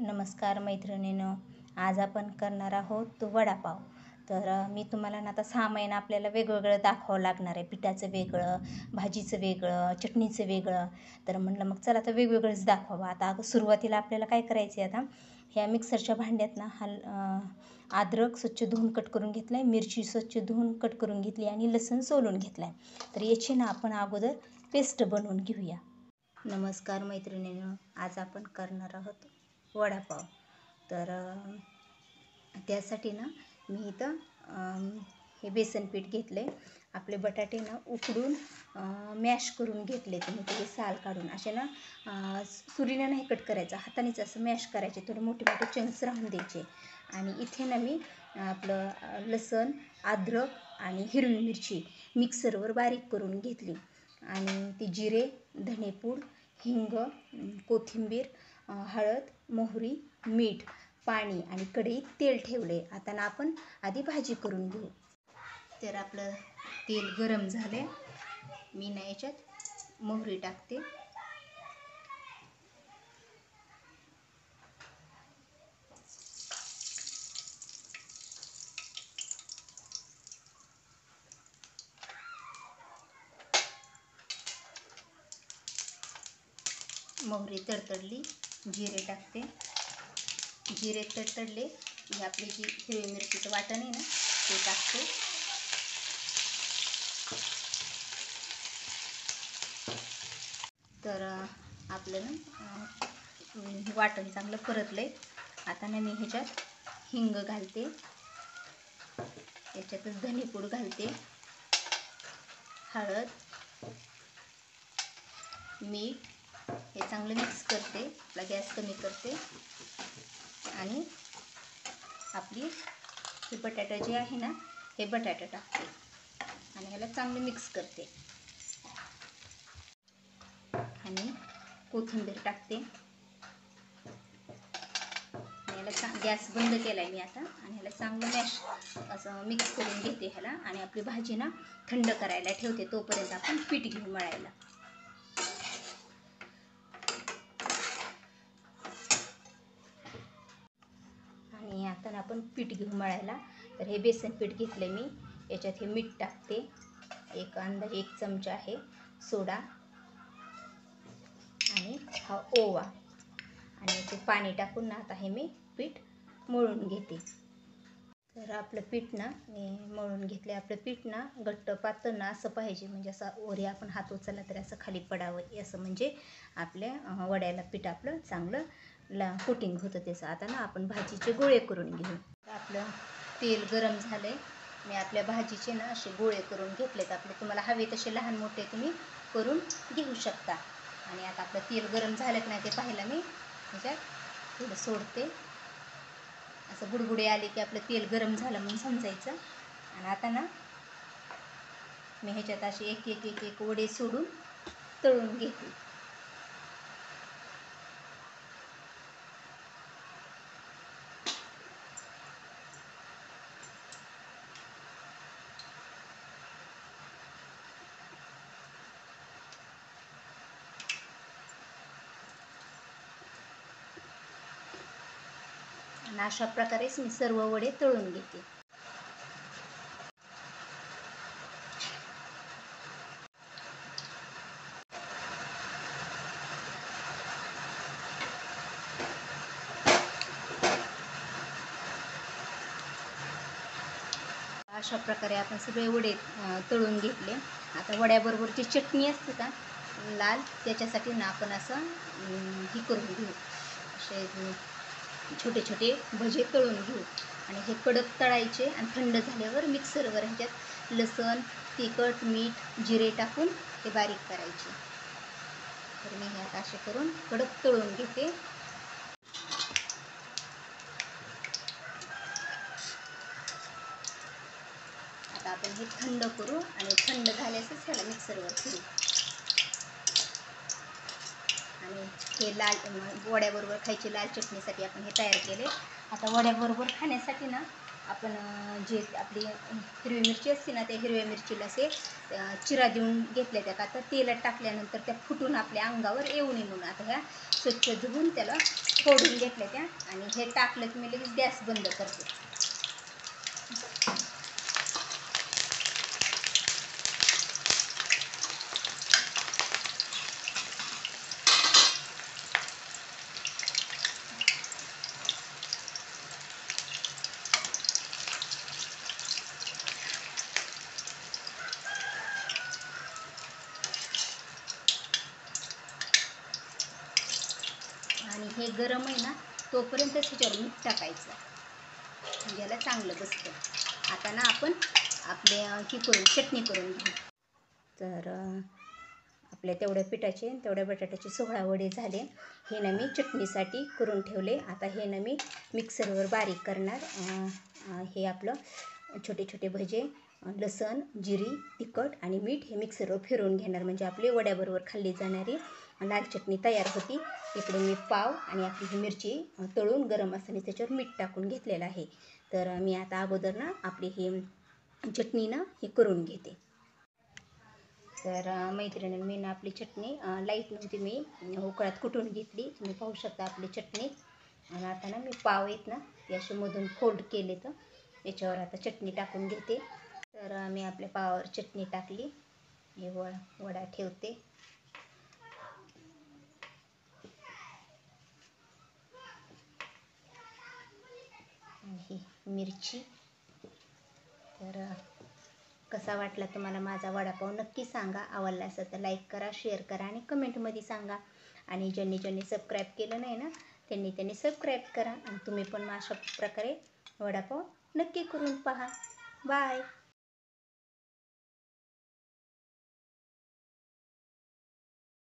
नमस्कार मैत्रिणींनो, आज आपण करणार आहोत वडापाव. तर मी तुम्हाला ना आता 6 महिना आपल्याला वेगवेगळं दाखवावं लागणार आहे. पिठाचं वेगळं, भाजीचं वेगळं, चटणीचं वेगळं. तर म्हणलं मग चला आता वेगवेगळंच दाखवावं. आता सुरुवातीला आपल्याला काय करायचं आहे, आता ह्या मिक्सरच्या भांड्यात ना अद्रक स्वच्छ धुवून कट करून घेतला आहे, मिरची स्वच्छ धुवून कट करून घेतली आणि लसूण सोलून घेतला आहे. तर याची ना आपण अगोदर पेस्ट बनवून घेऊया. नमस्कार मैत्रिणींनो, आज आपण करणार आहोत वडापाव. तर त्यासाठी ना मी इथं हे बेसन पीठ घेतले. आपले बटाटे ना उकडून मॅश करून घेतले. तुम्ही त्याची साल काढून असे ना सुरीने नाही कट करायचं, हातानेच असं मॅश करायचे. थोडे मोठे मोठे चंक्स राहून द्यायचे. आणि इथे ना मी आपलं लसण, अद्रक आणि हिरवी मिरची मिक्सरवर बारीक करून घेतली. आणि ती जिरे, धनेपूड, हिंग, कोथिंबीर, हळद, मोहरी, मीठ, पाणी आणि कढईत तेल ठेवले. आता ना आपण आधी भाजी करून घेऊ. तर आपलं तेल गरम झाले. मी ना याच्यात मोहरी टाकते. मोहरी तडतडली, जिरे टाकते. जिरे तडतडले की आपली जी हिरवी मिरचीचं वाटण आहे ना ते टाकते. तर आपलं ना वाटण चांगलं परतले. आता ना मी ह्याच्यात हिंग घालते, याच्यातच धनेपूड घालते, हळद, मीठ हे चांगलं मिक्स करते. आपला गॅस कमी करते आणि आपली हे बटाटा जे आहे ना हे बटाटा टाकते आणि ह्याला चांगलं मिक्स करते. आणि कोथिंबीर टाकते. ह्याला गॅस बंद केला आहे मी आता आणि ह्याला चांगलं मॅश असं मिक्स करून घेते ह्याला. आणि आपली भाजी ना थंड करायला ठेवते. तोपर्यंत आपण पीठ घेऊ मळायला. आणि आता आपण पीठ घेऊ मळायला. तर हे बेसन पीठ घेतले मी. याच्यात हे मीठ टाकते, एक अंदाजे 1 चमचा आहे, सोडा आणि हा ओवा. आणि याचे पाणी टाकून ना आता हे मी पीठ मळून घेते. तर आपलं पीठ ना मी मळून घेतले. आपलं पीठ ना घट्ट पातळ ना असं पाहिजे, म्हणजे असं वरी आपण हात उचलला तरी असं खाली पडावं, असं म्हणजे आपल्या वड्याला पीठ आपलं चांगलं कोटिंग होतं त्याचं. आता ना आपण भाजीचे गोळे करून घेऊ. आपलं तेल गरम झालंय. मी आपल्या भाजीचे ना असे गोळे करून घेतलेत. आपले तुम्हाला हवे तसे लहान मोठे तुम्ही करून घेऊ शकता. आणि आता आपलं तेल गरम झालं की नाही ते पाहायला मी ह्याच्यात थोडं सोडते. असं बुडबुडे आले की आपलं तेल गरम झालं म्हणून समजायचं. आणि आता ना मी ह्याच्यात असे एक एक एक एक वडे सोडून तळून घेते. आणि अशा प्रकारेच मी सर्व वडे तळून घेते. अशा प्रकारे आपण सगळे वडे तळून घेतले. आता वड्याबरोबर जी चटणी असते का लाल, त्याच्यासाठी ना आपण असं ही करून घेऊ. असे छोटे छोटे भजे तळून घेऊ. आणि हे कडक तळायचे आणि थंड झाल्यावर मिक्सरवर ह्याच्यात लसण, तिखट, मीठ, जिरे टाकून हे बारीक करायचे. तर मी हे आता असे करून कडक तळून घेते. आता आपण हे थंड करू आणि थंड झाल्यासच ह्याला मिक्सरवर फिरू. आणि हे लाल वड्याबरोबर खायची लाल चटणीसाठी आपण हे तयार केले. आता वड्याबरोबर खाण्यासाठी ना आपण जे आपली हिरवी मिरची असते ना, त्या हिरव्या मिरचीला असे चिरा देऊन घेतल्या त्यात. आता तेलात टाकल्यानंतर त्या फुटून आपल्या अंगावर येऊ नये म्हणून आता ह्या स्वच्छ धुवून त्याला फोडून घेतल्या त्या. आणि हे टाकलं की मी लगेच गॅस बंद करते. आणि हे गरम आहे ना, तोपर्यंत त्याच्यावर मीठ टाकायचं म्हणजे याला चांगलं बसतं. आता ना आपण आपले ही करून चटणी करून घेऊ. तर आपल्या तेवढ्या पिठाचे तेवढ्या बटाट्याचे 16 वडे झाले. हे ना मी चटणीसाठी करून ठेवले. आता हे ना मी मिक्सरवर बारीक करणार. हे आपलं छोटे छोटे भजे, लसण, जिरी, तिखट आणि मीठ हे मिक्सरवर फिरवून घेणार. म्हणजे आपली वड्याबरोबर खाल्ली जाणारी लाल चटणी तयार होती. इकडे मी पाव आणि आपली ही मिरची तळून गरम असताना त्याच्यावर मीठ टाकून घेतलेलं आहे. तर मी आता अगोदर ना आपली ही चटणी ना ही करून घेते. तर मैत्रिणींनी मी ना आपली चटणी लाईट नव्हती, मी उकळात कुटून घेतली. तुम्ही पाहू शकता आपली चटणी. आणि आता ना मी पाव आहेत ना ते असे मधून फोल्ड केले, तर याच्यावर आता चटणी टाकून घेते. तर मी आपल्या पावावर चटणी टाकली. हे वडा ठेवते. ही मिरची. तर कसा वाटला तुम्हाला माझा वडापाव नक्की सांगा. आवडला असेल तर लाईक करा, शेअर करा आणि कमेंटमध्ये सांगा. आणि ज्यांनी सबस्क्राईब केलं नाही ना त्यांनी सबस्क्राईब करा. आणि तुम्ही पण अशा प्रकारे वडापाव नक्की करून पहा. बाय.